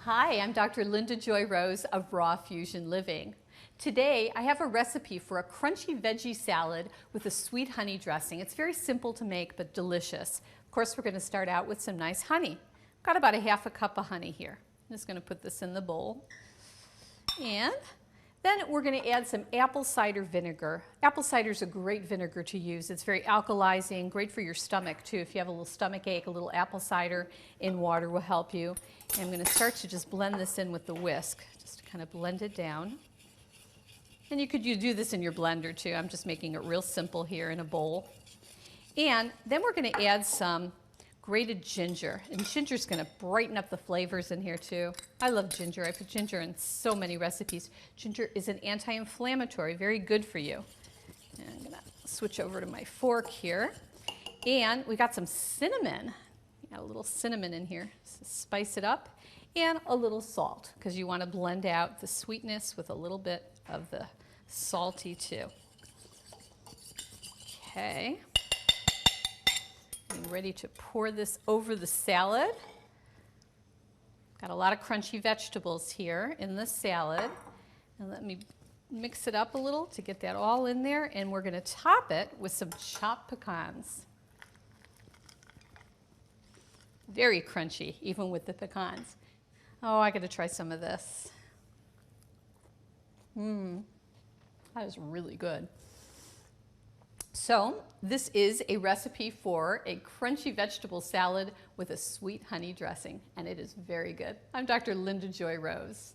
Hi, I'm Dr. Linda Joy Rose of Raw Fusion Living. Today I have a recipe for a crunchy veggie salad with a sweet honey dressing. It's very simple to make but delicious. Of course, we're going to start out with some nice honey. I've got about a half a cup of honey here. I'm just going to put this in the bowl. And then we're going to add some apple cider vinegar. Apple cider is a great vinegar to use. It's very alkalizing, great for your stomach too. If you have a little stomach ache, a little apple cider in water will help you. And I'm going to start to just blend this in with the whisk, just to kind of blend it down. And you could do this in your blender too. I'm just making it real simple here in a bowl. And then we're going to add some grated ginger, and ginger is going to brighten up the flavors in here too. I love ginger. I put ginger in so many recipes. Ginger is an anti-inflammatory, very good for you. And I'm going to switch over to my fork here. And we got some cinnamon. Got a little cinnamon in here, so spice it up, and a little salt because you want to blend out the sweetness with a little bit of the salty too. Okay. I'm ready to pour this over the salad. Got a lot of crunchy vegetables here in the salad. And let me mix it up a little to get that all in there. And we're going to top it with some chopped pecans. Very crunchy, even with the pecans. Oh, I got to try some of this. That is really good. So this is a recipe for a crunchy vegetable salad with a sweet honey dressing, and it is very good. I'm Dr. Linda Joy Rose.